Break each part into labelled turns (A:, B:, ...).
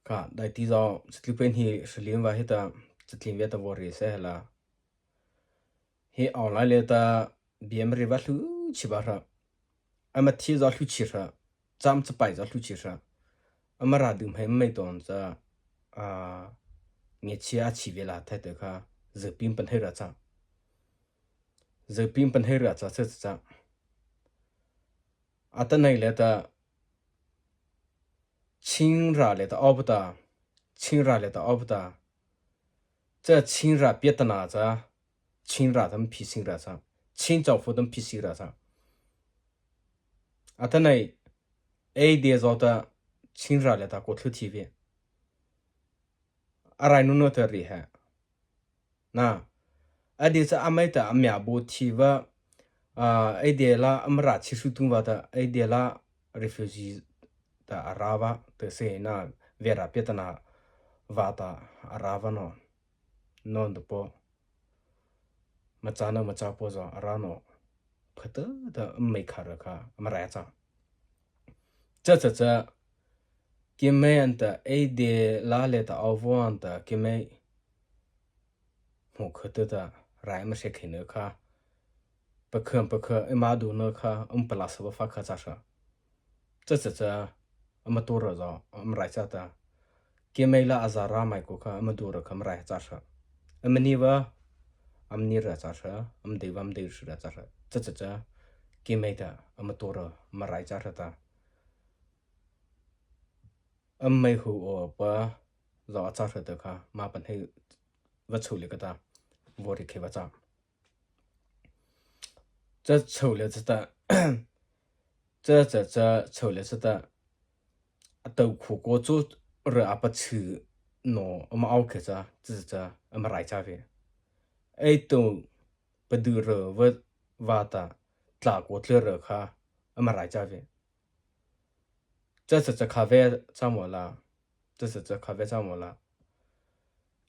A: cả đại tí do chỉ bên hi xử lý và hết ta chỉ liên về ta vô rì sẽ là hi online le ta biếm rì vắt lú chỉ bảo ra ama thi do lú chỉ ra chăm chỉ bài do lú chỉ ra ama ra đừng hay mấy đòn ra nghe chia chỉ về là thay được ha giờ pin bên hay ra cha giờ pin bên hay ra cha sẽ cha ta này le ta亲ra le ta ob ta亲ra le ta ob ta这亲ra别的哪着亲ra他们脾性ra cha亲照顾他们脾性ra cha ta này ai để cho ta亲ra le ta có thứ thi về ai nó ta ri ha na ai sa amai ta amya bo thi va ai để la amra chi su tung va ta ai để la refugee ta arava te se na vera petana va ta arava no non po machana macha po zo arano phata da mai khara kha amra cha cha ke me anta ai de la le ta avo anta ke me mo khata da rai ma se khine kha pakha ma du no kha plus ba fa kha cha cha ama to ra zo amra cha ta ke me la azara mai ko kha ama du ra khamra cha amni wa amni ra cha am de wam de ra cha cha ke me ta ama to ra ma rai cha ta mai hu o pa zo cha ta kha ma pan he wa chu le ka ta wo ri ke wa cha这丑了这的这丑了这的都苦过做热啊不吃喏我们熬去这我们来家呗哎都不得热我挖的拉过这热哈我们来家呗这咖啡怎么了这咖啡怎么了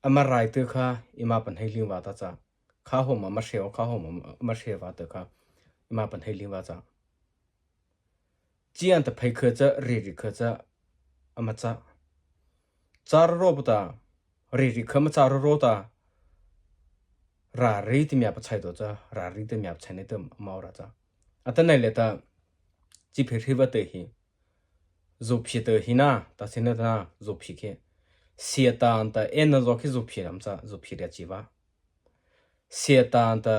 A: 我们来的哈伊嘛本黑领挖的这卡后嘛谁卡后嘛谁挖的哈伊嘛本黑领挖这这样的陪客这日客这ama cha char ro buta ri kham char ro ta ra ri ti mya pa chai do cha ra ri ti mya chai ne te ma ra cha atanai le ta chi phe ri ba te hi zo phi te hi na ta sin na zo phi ke sia ta an ta en na zo ki zo phi ram cha zo phi ra chi ba sia ta an ta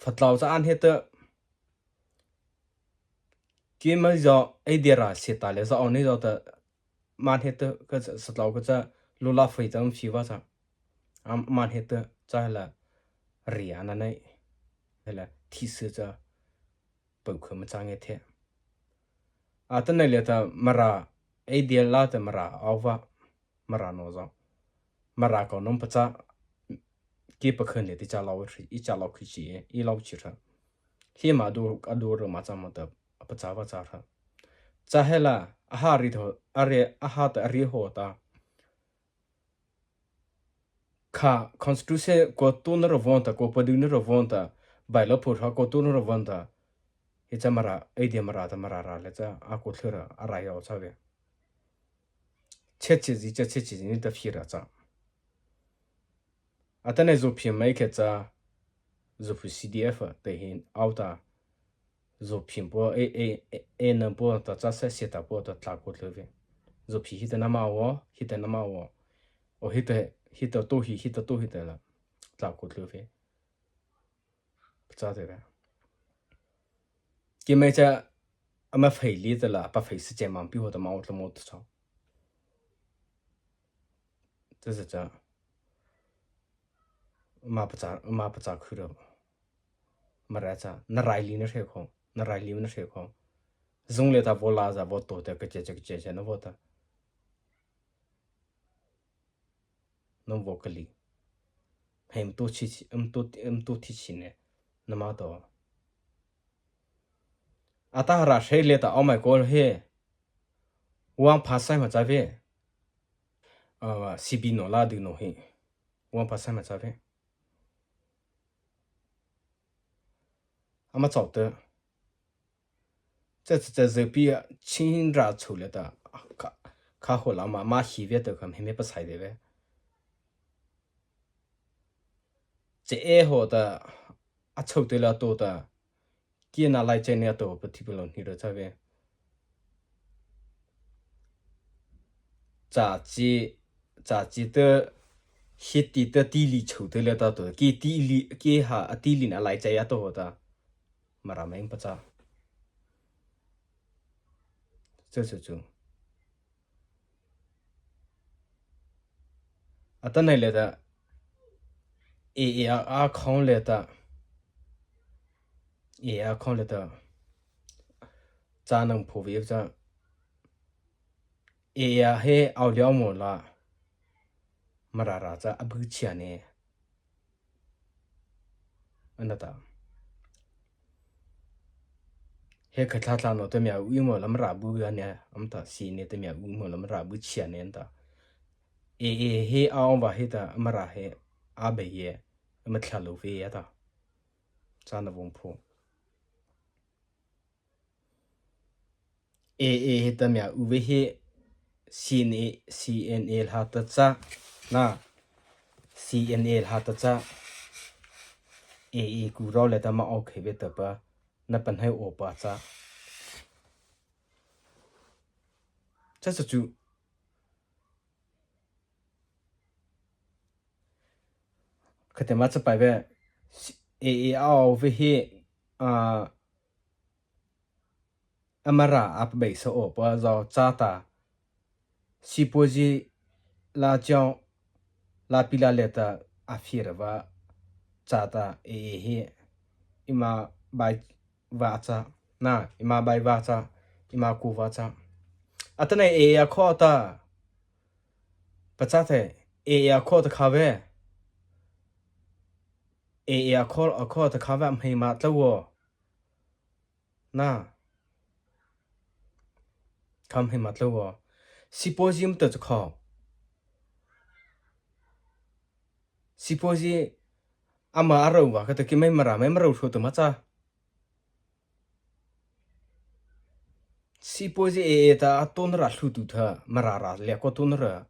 A: fatlaw cha an he te ki ma zo ai de ra sia ta le zo on ne zo ta man hết cái sự lâu cái cha lula phải tâm phi vào cha man hết cha là ria anh này là thi sự cha bầu không mà trang nghe thế tên này là ta mara ai dia la ta mara ava mara nó ra mara còn nông cha cái bậc hơn thì cha lâu thì ít cha lâu khi chỉ ít lâu chỉ ra khi mà đồ rồi mà cha mà tập bậc cha vào cha ra cha hay là hari tho are aha ta ri ho ta kha constitution ko tu na ro von ta ko padu na ro von ta bai lo phur ha ko tu na ro von ta he chamara ai de mara ta mara ra le cha a ko thera ara yo cha ve che ji ni ta phi ra cha atane zo phi mai ke cha zo phi cdf te hin auta zo phi po e na po ta cha se ta po ta tla ko le ve zo phi hi ta na ma wo o hi ta to hi ta la tla ko le ve cha de ve cái mấy cha ama phải lý的啦，把phải时间忙比我的忙我的么子长，这是这，嘛不咋去了，嘛来着，那来里那谁空，那来里那谁空，用了他不拉着不多的个这那我的，那我个里，还多起，多提起呢，那么多。ta ra sai le ta my god he wang pa sai ma cha ve cb no la du no he wang pa sai ma cha ve ama chao de这bi chin ra chu le da ข้าหัวเรามาชีวิตตัวคำให้ไม่ประสายเด้เจ้หัวแต่อัชว์ตัวละตัวแต่กินอะไรเจเนี่ยตัวปฏิบัตินี่เราจะเวจากจีตัวฮิตตัวตีลีชูตัวละตัวกี่ตีลีกี่หาตีลีอะไรใจยตัวแต่มาราไม่ปัจจ้าจู่อัตไหนเลยแต่อาของเลยแต่อาของเลยแต่จานังผู้วิจารให้เอาเลี้ยวหมดละมาราจะอบุเชียเนี่ยอันนั้นต่เฮขัดลาโนตัวเมียอุ้ยหมดละมาราบุกันเนี่ยอันนั้นสีเนี่ยตัวเมียอุ้ยหมดละมาราบุเชียเนี่ยอันนั้นให้เอาว่าให้แต่มาราให้อาเบียมาทะลุเวียต่อจานวงพูให้ตัวเมียอุ้ยให้ CNA หาตัดจ้านะ CNA หาตัดจ้ากูรอเลยแต่มาเอาเขวิตแต่ปะนับเป็นให้โอปะจ้า这是就可得嘛这摆呗เอาไปให้อามาราอัปเบสโอปะเราจ้าตาสิปจีลาจงลาปิลาเลตาอาฟิรว่าจ้าตาให้อิมาใบวาจ้านะอิมาใบวาจ้าอิมากูวาจ้าอัตนัยข้อตาปัจจัยข้อตะขาวเวข้อตะขาวเวมให้มาตัวนะคำให้มาตัวสิปจิมตัวจะข้อสิปจิอามาอารมณ์ว่าก็ตะกี้ไม่มารู้ชัวตัวมาจ้าสิปจิตาต้นรักสุดตัวมาราเรียกว่าต้นรัก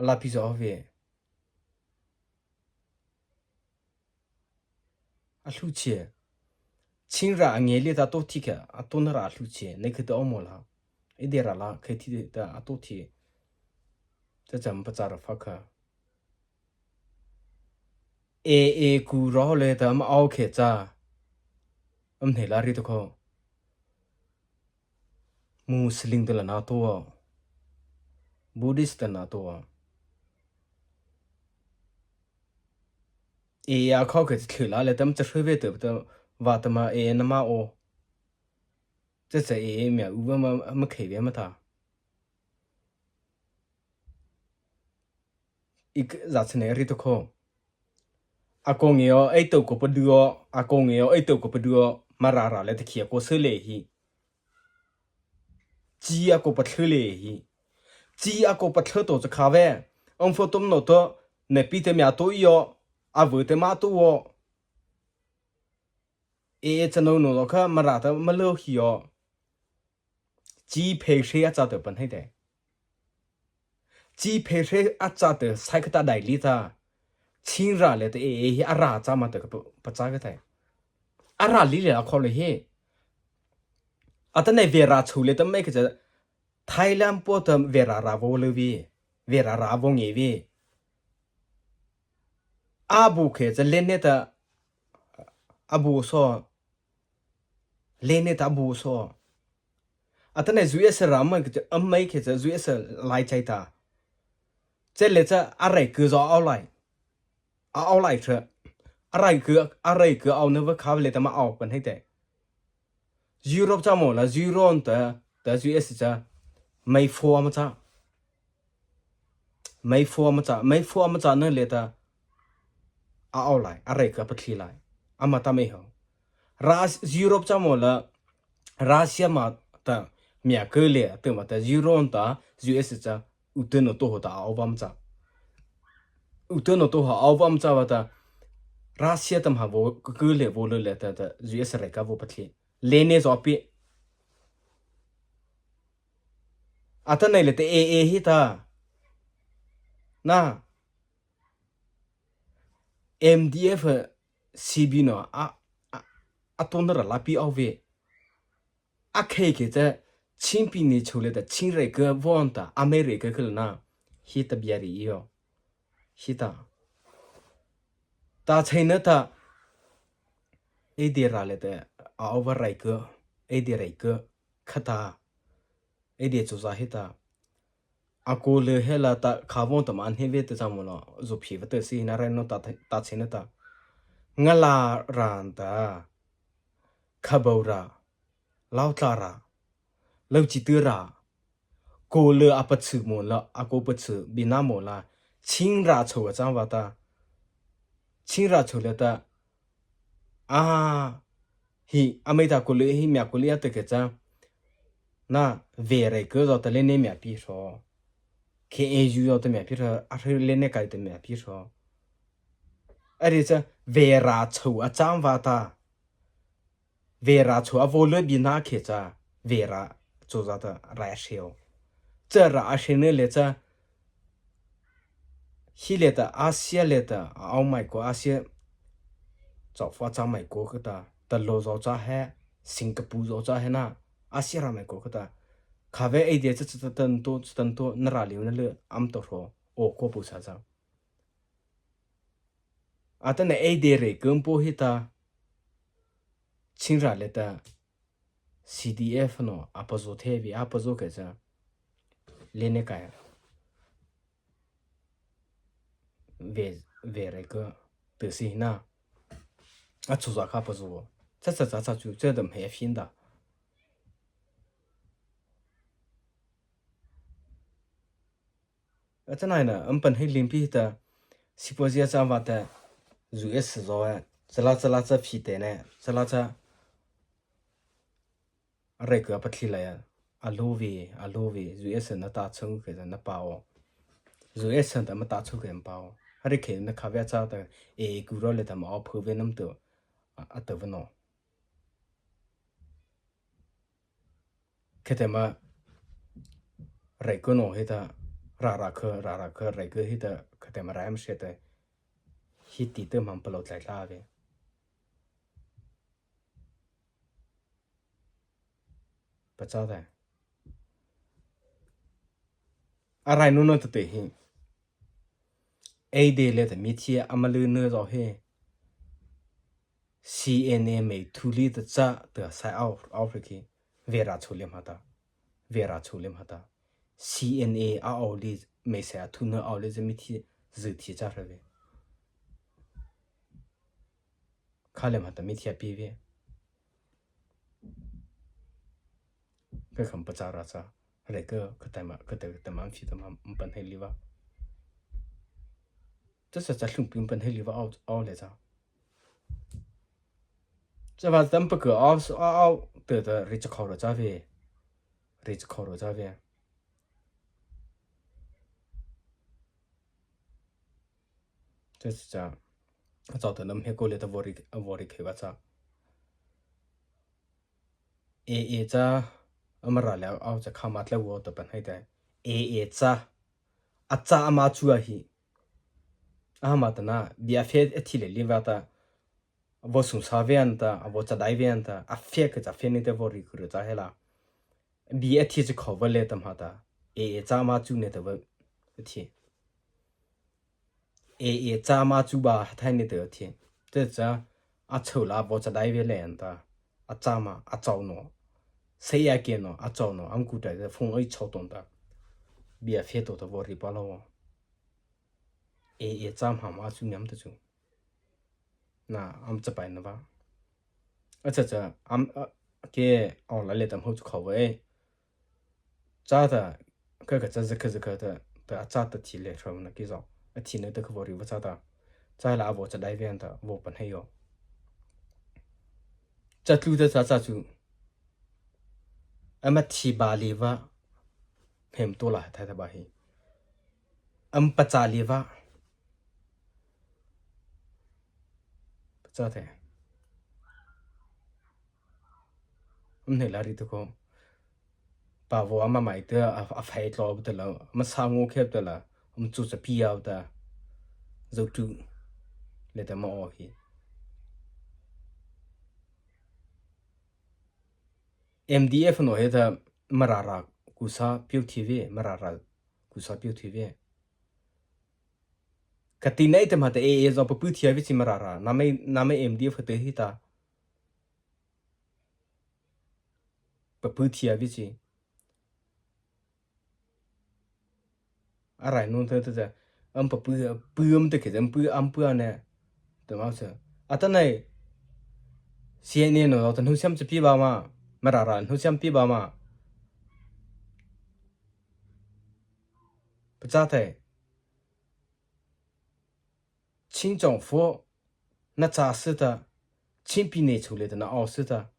A: ลาพิจารณาอัลลุเช่ชิงราเงี้ยเลยตาโตที่แค่ต้นรักอัลลุเช่ในคือตัวอมละไอเดียร์ละเคยที่ตาโตที่จะจำปัจจาร์ฟักค่ะกูรอเลยแต่มาเอาเขจ้าเห็นลาริตเขามุสลิมตัวละนาตัวบูดิสต์นาตัวเขาเกิดขึ้นแล้วแต่มันจะช่วยเวทแต่ว่าแต่มานั่นมาโอจะเมียว่ามาเขยมาท่าอีกจัดเสนอริตเขาอากงไอตัวกูไปดูอากงไอตัวกูไปดูมาราเลยตะเขียกูเสลฮีจีอากูไปเสลฮีจีอากูไปเสตัวจะข้าวฟอตุมโนตัวในปีเตมียตัวอีอาวุธมาตัวจะโน่นก็มาราตมาเลือกฮีจีเพย์เชียจัดเป็นให้ได้จีเพย์เชียจัดใช้กระดาษได้ลิตาชิงราเลยแต่อาราจามาแต่ก็ปัจจัยก็ได้อาราลิเลยเขาเลยเฮอัตในเวลาชูเลยแต่ไม่ก็จะไทยแลนด์ปวดเวลาราโวเลวีเวลาราโวเงวีอาบุเคจะเล่นเนี่ยแต่อาบุโซเล่นเนี่ยแต่อาบุโซอัตในจุยเสรามันก็จะไม่ก็จะจุยเสไล่ใจตาเจเลยจะอะไรคือจะเอาไล่เอาไล่เถอะอะไรคือเอาเนื้อข้าวเลยแต่มาเอาเป็นให้แต่ยูโรปจะหมดละยูโรนแต่ยูเอสจะไม่ฟัวมาจ้าไม่ฟัวมาจ้านั่นเลยแต่เอาไล่อะไรคือปัจจัยไล่อามาทำไม่เหรอยูโรปจะหมดละรัสเซียมาแต่เมียเกลียแต่มาแต่ยูโรนแต่ยูเอสจะอุตโนตัวหัวเอาบ้ามจ้าอุตโนตัวหัวเอาบ้ามจ้าว่าแต่รัสเซียตั้มหาโวเกลียโวเลยแต่ยูเอสอะไรกับโวปัจจัยเลนส์อภิ à ta này là te e hi ta na MDF CB nó à tôn đó là pi ao về à khi cái thế chính bị này chụp lại chính rồi cái vốn ta America cái na hi ta bia đi yêu hi ta thấy nữa ta ấy đi ra lại ta over rồi cái ấy đi rồi cái khata ấy đi chỗ ra hi ta à cô lừa hết là ta khá vốn ta mà anh hết ta sao mà nó giúp hi vật sự na rồi nó ta thấy nữa ta ngala ran ta khabora lautara lâu chỉ tư ra cô lừa à bắt sự mồ là à cô bắt sự bị nam mồ là chính ra chỗ trang vào ta chính ra chỗ là ta à hi à mấy ta cô lừa hi mẹ cô lừa tự cái trang na về rồi cứ rồi ta lên nè mẹ pi số khi ai yêu rồi ta mẹ pi số à rồi lên nè cái ta mẹ pi số à đấy chứ về ra chỗ à trang vào ta về ra chỗ à vô lừa bị na khi cha về ra chỗ ra ta ra xíu这ra xíu nữa là cha hi lệ ta Asia lệ ta ao mai của Asia找发展美国个的，的罗早早还Singapore早早还那，阿西拉美国个的，咖啡一点这等多那哪里那了，俺都说哦过不啥子，啊但那一点人跟不黑的，清啥来的 CDF 喏，啊不做特别，啊不做个子，连那个为那个德西那，啊做啥卡不做，这就这都没fin的。这哪呢？俺本黑林皮的，西伯利亚上瓦的，如也是说，这皮的呢，这那个不提了呀，阿罗维，如也是那打成个人那包，如也是他们打出个人包，阿里看那咖啡渣的，诶，古老的他们熬破为那么多，啊得不孬，看他们那个孬黑的，ra克，那个黑的，看他们来么些的。hi tí tư mang palo lại la về bắt cháu đây à rai nó tự hi ai để lên thì mi chia amalu nữa rồi he CNA mấy thu li tự cha tự sai ao cái về ra chule mà ta CNA ao li mấy sai thu nữa ao li thì mi thi dự thi cha rồi khá là mà ta mi thi pi về cái không bắt cháu ra cha rồi cái mà phi mà bận hay li vào这是在路边本黑里边熬来着，这把咱不个熬得日子考了咋呗，这是这样，找的那么些过来的窝里去吧咋，这，俺们来了熬在看马来我的本黑的，这，啊咋嘛主要是，啊嘛的那，别非提来里边的。我送啥玩的，我咋带玩的，啊，非个咋非你的我里去了咋黑啦？别提着考不来的嘛的，咋嘛做你的我提，咋嘛做吧，太你的提，这咋啊丑啦，我咋带玩来的，啊咋嘛啊找喏，谁也给喏啊找喏，俺古代的风爱超动的，别非多的我里巴了哦，咋嘛做你们的做，那俺这边的吧。这俺给哦来来咱们后考位，咋的？个这是的咋的题嘞？说那给着，题呢这个我里不咋的，咋啦？我这来边的我本还有，这路的咋做？俺们题吧里吧，很多了，太吧嘿，俺不咋里吧，不咋的，俺那里头个。把我妈买的飞了不得了，么上我开的了，我们做着必要的，肉猪，来得么哦嘿。MDF 诺黑的么拉拉，古啥标题位，么拉拉，古啥标题位。Katina ite mata zo pa puti avici marara, name MDF te hita. Pa puti avici. Arai non te te pa puam te ke pu ane. Te mau se. Ata nei CNN no ta nu siam pi ba ma. Marara nu siam pi ba ma. Pa za te. 清政府那咋是的，清比内出来的那奥是的。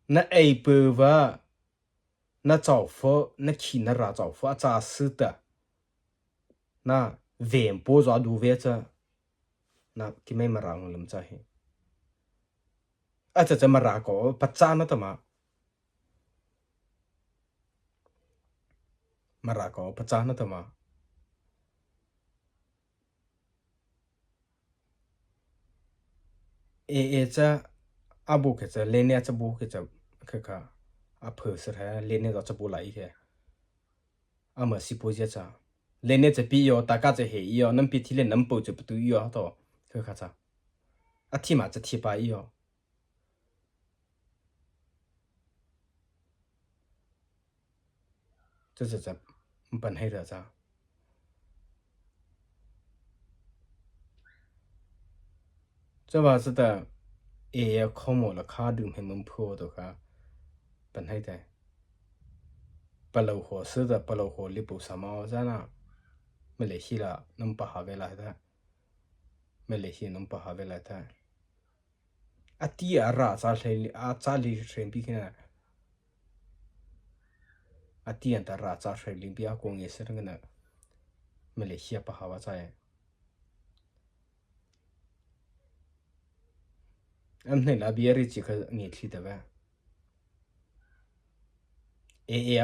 A: 那A 波吧，那造福那起那啥造福啊咋是的？那完波抓路位着，那给没么让我们在嘿。啊这么让个不咋那的嘛，么让个不咋那的嘛。这阿布个这连年这布个这个阿婆是还连年这布来个，阿么是不接着。连年这比哟，大家这嘿哟，能比起来能保就不对哟，都去看啥？啊，提嘛这提把哟，这是这本黑的啥？这把是的，也考么了，卡顿还门破的个本黑的，不漏火是的，不漏火你不什么在那？没联系了，能把哈回来的，没联系能把哈回来的。啊，第二啦，咋里啊咋里身边个？啊，第二啦，咋身边工业是那个呢？没联系把哈哇在。俺那那边的几个年轻的吧，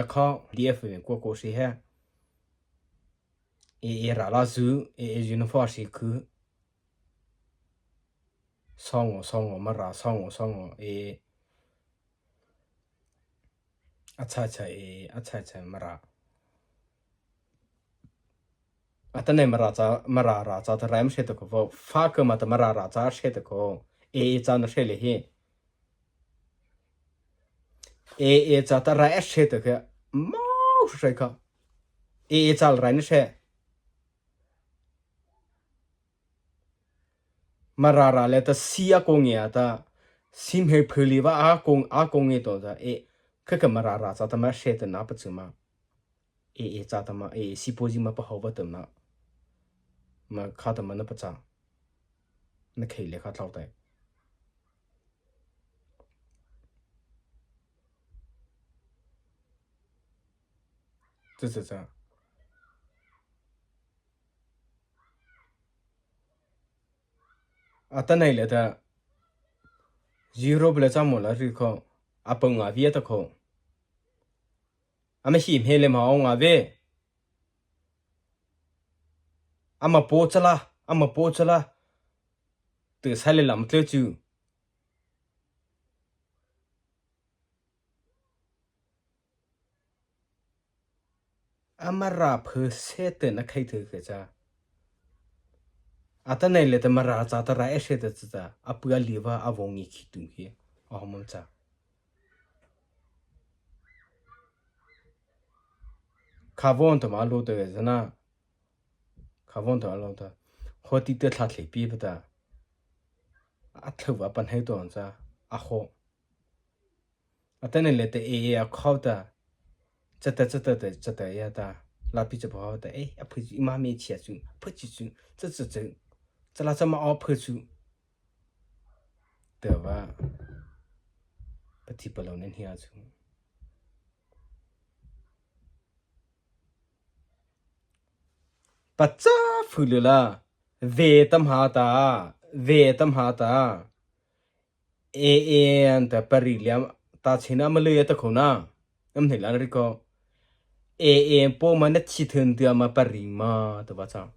A: 考DF过谁哈？拉拉猪，uniform 是去，上我嘛拉上我啊猜嘛拉，啊但那嘛拉咋的 ram 谁的个不？发个嘛的嘛拉咋谁的个？咋那谁嘞嘿？咋的 ram 谁的个？毛是谁个？咋 ram 谁？嘛拉嘞的西啊工业的，新黑普里哇工业多的个嘛拉咋的嘛谁的那不知嘛？咋的嘛？西波吉嘛不好不得那，嘛卡的嘛那不咋，那可以嘞卡找的，这。啊，但那里的0不了怎么了？这个啊，崩啊，别的个，啊，没洗没了嘛，啊，别，啊，没包着啦，啊，没包着啦，得菜了那么多久，啊，没拉破菜的那开头个咋？啊，但那里的没拉咋的来些的咋？啊，不要理吧，啊，往你去东西，啊，我们咋？卡旺的嘛，路的是那，卡旺的路的，好地的他来比不的，啊，头发本很多咋？啊好，啊，但那里的靠的。这的呀的，拉比这不好的，啊，拍出妈没钱出，拍出去，这拉这么好拍出，对吧？不提不了能听出，不咋付了啦，为他妈的， and the Pariliam Tachina Malay at the Kona. Larico po manet chitin diama parima the bata.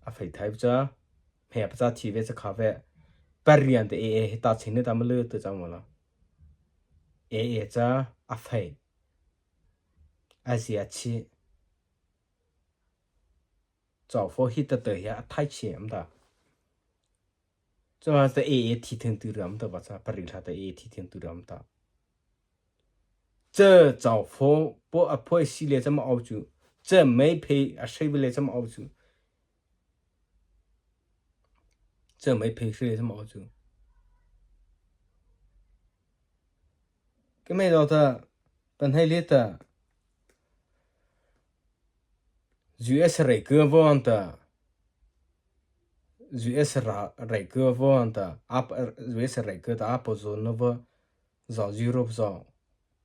A: A fate type ja, Pepsa TV a cover. Parian the Tachina Tamalu to Zamola. A fate. As ya chi. 早佛希得得呀太浅的，这玩意是提天都了的吧？这不是他的提天都了的。这早佛不不系列这么熬住，这没配谁不来这么熬住，这没配谁来这么熬住。个没到的，本来里的，US 来个忘的。US 来个忘的，US 来个的阿不做那个，造 Europe 造，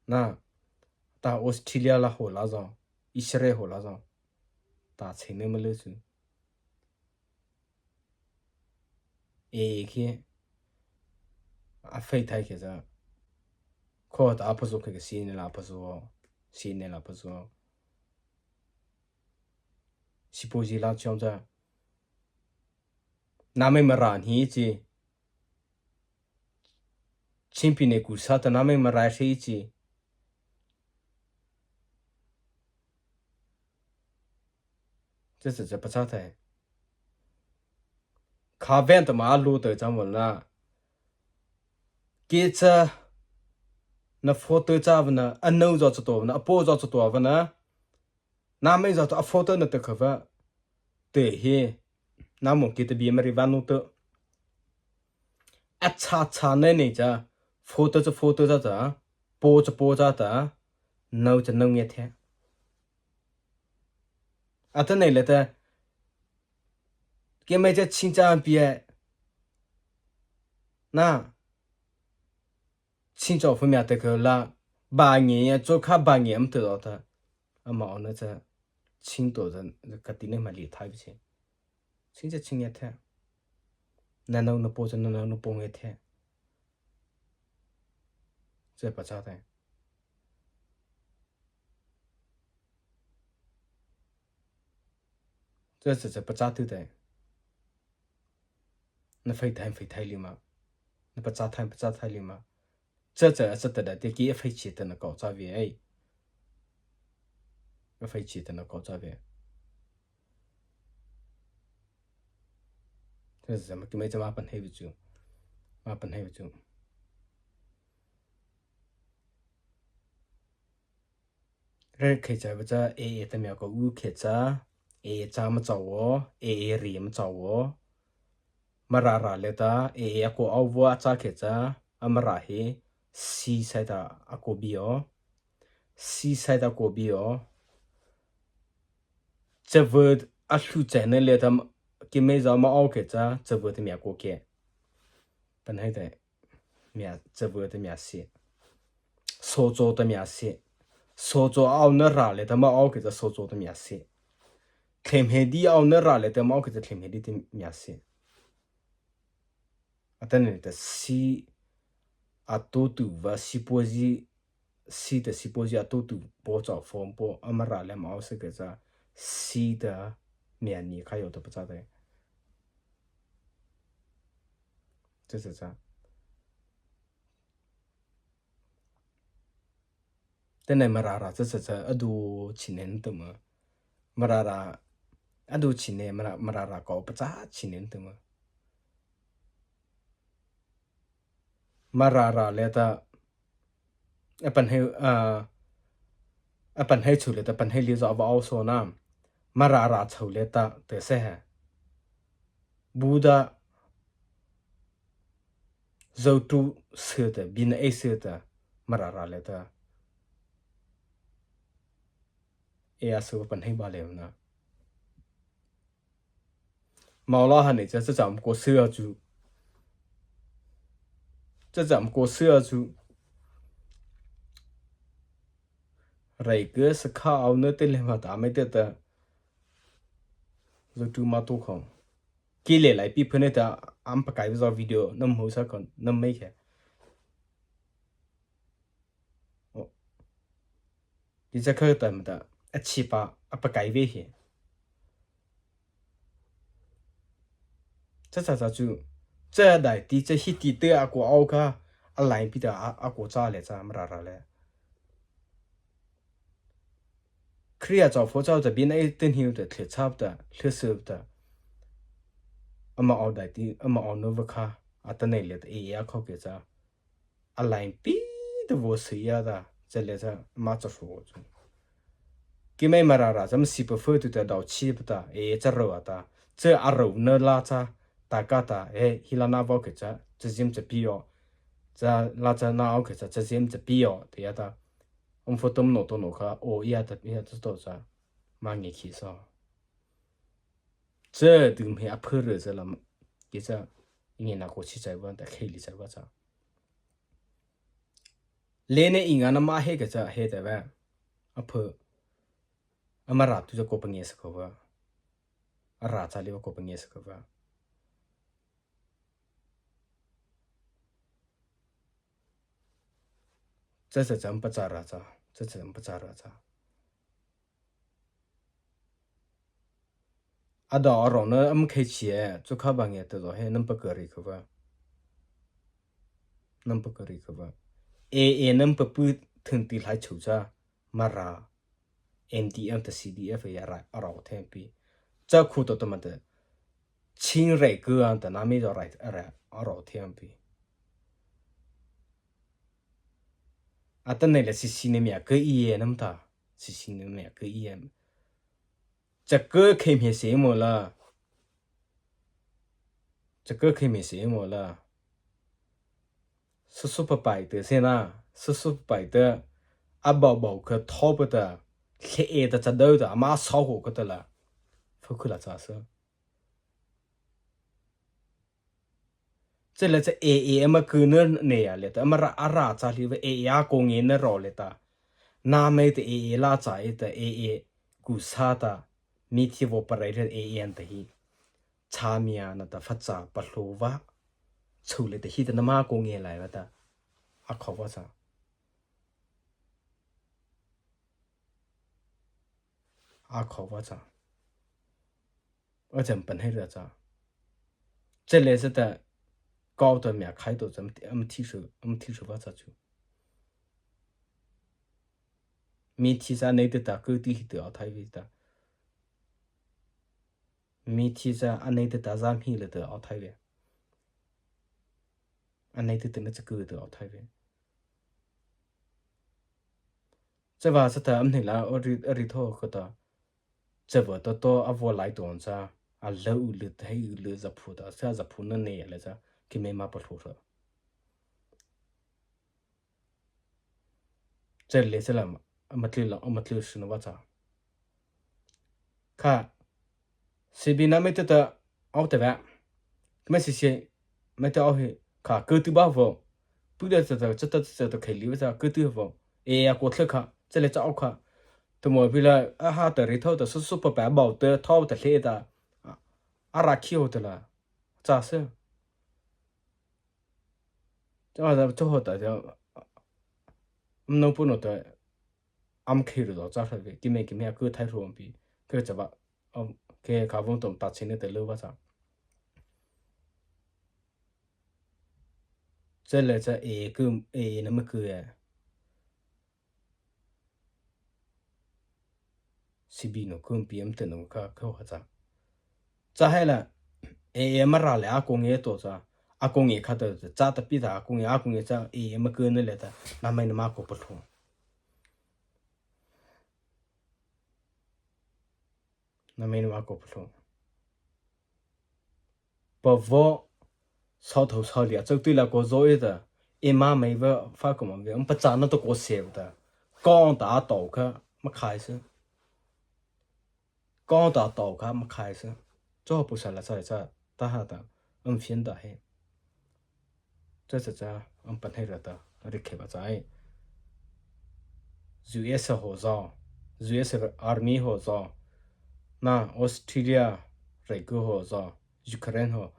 A: 那，但 Australia 啦好啦造，以色列好啦造，但才那么了就，去，非太去着，可的阿不做这个新的啦不做，新的啦不做，是不是啦讲着？ Name maran hichi. Chimpine kusata name marashi hichi. This is a patata. Carvent malu to Jamona. Gita na photo javana, a nose out of a pose out of Avana. Name is out a photo not the cover. They here. Namo get to be a marivanuto. A cha nenaja. Photos at a pose at a no to no yet. At a letter. Give me that chincha beer. Na. Chincha for me at the girl. Banging a joker banging to daughter. A mon at a chinto than the Catina Mali type. Chincha ching at her. Nano no pose and no pong at her. Zepachate. This is a patatu day. No fate time for Tailima. No patata Lima. Such a Saturday, they give a fate cheat and a gods of a fate cheat and a gods of it. This is a make up and have you. Up and have you. Red Kitcha was a the Mako Wu Kitcha, a Jam Zawo, a Rim Zawo. Marara leta ako over ataketa amarahi si saida akobio si saida akobio the word ashutene leta kimeza ma oketa the word mi akoke panhaide mi the word mi asi sozo de mi asi sozo aunera leta ma oketa sozo de mi asi klemhedi aunera leta ma oketa klemhedi de mi asi Attendez, si a totu va supposi si de supposi a totu bo zao form bo amara le ma se ge za si de mian ni kai yo de bu za de 这是啥？但那marara 这是啥？阿都去年的嘛，marara 阿都去年marara 搞不咋去年的嘛。marara 来的，本黑出来的本黑里头不好说呢，marara 出来的得些，不的，肉猪色的，比那色的 marara 来的，哎呀，是本黑罢了呢。毛拉汉你这咱们过色猪。这怎么过色住？那个是靠那点来嘛，大没得的，就住嘛多空。kỹ lệ lại bị phân ta am bạc cái video video năm hồ sa còn năm mấy cái đi ra khơi tầm ta chỉ ba bạc cái về hiện这就这代的这些地的啊国奥卡啊来比的国家来着么啦嘞。可以啊，找佛教这边那等于的特差的、特色的，么奥代的，么奥诺沃卡啊，等那里的也考给着，啊来比的我是呀的，这里着马着说着，给没嘛啦，咱们西北方的到起不的，这肉的，这阿肉呢拉着，大家的，希拉那沃给着，这些这必要，这拉着那奥给着，这些这必要的呀的。får de något och något och jag står så många kisar这对面啊破了这了嘛，也这应该过去在问的开里在问着，连那应该那马黑个这黑的呗，啊破，啊嘛拉都就过半夜是个吧，啊拉咋里过半夜是个吧，这是真不咋了着，这真不咋了着。啊，到二呢，我们开起，做卡帮也得到，还能不个里个吧，能不个里个吧。能不不腾地来求着，马拉 MDM 的 CDF 也来二老天比，这苦到他妈的，亲热个啊的那没着来二老天比，啊，等那了是心里面个意那么大，是心里面个意，这个开面什么了？这个开面什么了？是不白的噻啦，是不白的，啊宝个掏不的，黑的这都的，马烧火个的了，不可了咋是？这了这么个呢呀了的，么ra咋里为公园呢绕了的，那没的拉咋的古啥的，米提我不来的的，茶面那的发杂不路哇，出来的黑的那马公园来了的，啊考不上，啊考不上，我真本黑的咋，这来是的。高的面开到咱们提手不咋就，没提啥那的打狗地的要太为的，没提啥安那的打咱皮了的要太为，安那的等那这狗的要太为，这把是的俺们来里头个的，这不到啊我来多啥啊老了太了在铺的，这在铺那那了着，给没嘛不出了。这里是了嘛，没得是那我咋？看，这边那没得的，奥的吧？没些，没得奥去，看狗都把握，不得这都开溜着狗都握，呀，过去看，这里找看，他们为了啊哈的里头的是不白毛的，掏的来的，拉起好的了，咋是？这玩意儿最好的就，能不能的，俺开了咋说的？给没狗太容易，狗这把，给卡风动打起来的路吧咋？这来这狗那么狗哎，是比那狗比俺们的那个可好咋？咋还了？么ra了阿公也多着，阿公也看到咋的比他阿公也这么狗那来的，那没那么过不通，那没那么过不通，不我操头操脸，这对了个作业的，妈没个发个么的，我们不咋那都过写的，刚打倒去没开始，刚打倒去没开始，这不是了这打下的，偏的嘿，这是这本来的，我得开不在。US 好找 ，US Army 好找，那 Australia 这个好找 Ukraine ho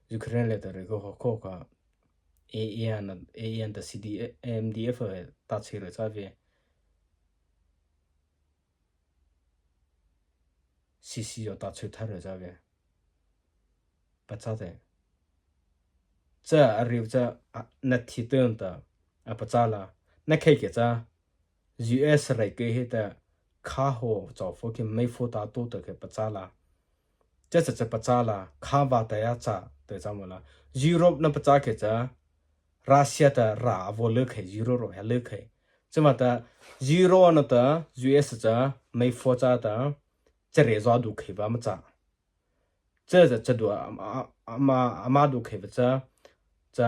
A: Ukraine le tare go ko ka AN da CD MDF ta chi re cha ve CC yo ta chi ta re cha ve pa cha de这arrive这那提顿的不咋了，那开个这 US 来给的卡好造福给美国大多的给不咋了，这不咋了，卡巴的呀咋对怎么了？Europe 那不咋给这，Russia 的拉我勒开 Euro 还勒开，这么的 Euro 那的 US 这美国咋的，这来抓都开吧么咋？这多阿妈都开不这。这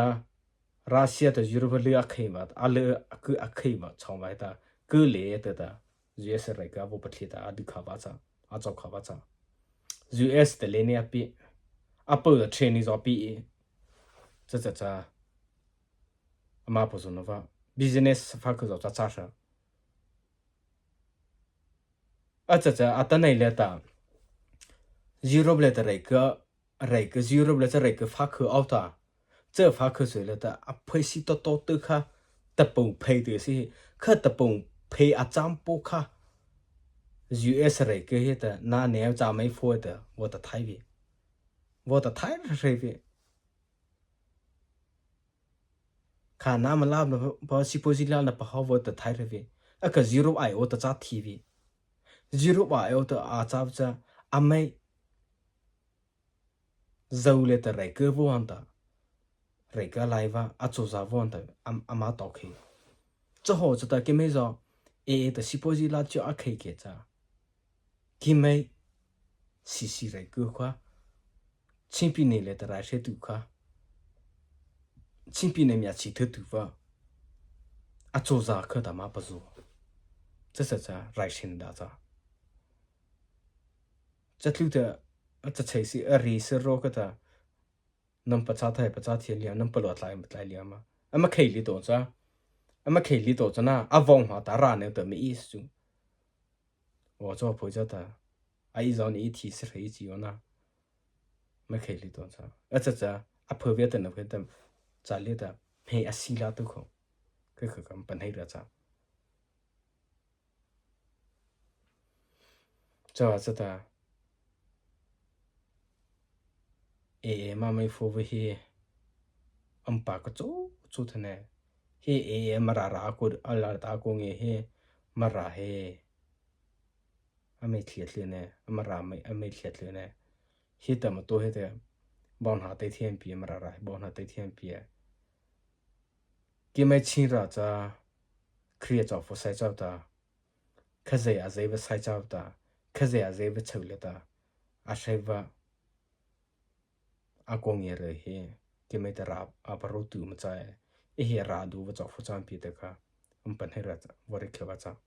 A: Russia 的 Europe 勒开嘛，勒开嘛，长外的，各类的，US 来个我不提的，都卡巴子，找卡巴子，US 的来那边，不的 Chinese 这边，这，妈不说那话 ，business 发个做咋事？这等那来的，Europe 来的来个Europe 来这来个发个奥的。这发科水了的配西多的卡，特本配的是可特本配占卜卡，US 来个的那年咱没付的，我的台币是谁币？看那么拉的把西波西拉的不好，我的台币，个 zero 哎，我的咋 TV，zero 哎，我的咋不咋没，走了的来个不完的。来个来吧，做啥问的，妈倒开。之后就到今没着，的西波西拉就开个着，今没，西来个话，前边那来的来些读卡，前边那面去头读吧，做啥可他妈不做，这是啥来新的着，这路的，这才是历史rock的。能不咋太不咋天亮，能不落来不来亮吗？么开里多着，么开里多着呢？忘嘛打然呢都没意思。我做不着的，一让你一提示黑机哟呢，么开里多着，这破别的那个的，咋里的没西拉都空，个本来的咋？这的。妈没服务嘿，把个做的呢，嘿嘛拉过拉打工嘿，嘛拉嘿，没贴了呢，嘛拉没贴了呢，嘿的么多嘿的，帮他对天比嘛拉帮他对天比，给没钱了这，可以找副晒找的，可是呀这不晒找的，可是呀这不抽了的，谁不？工业了嘿，给没得拉不如度么在，嘿拉度不找副装备的个，本来了我的开发者。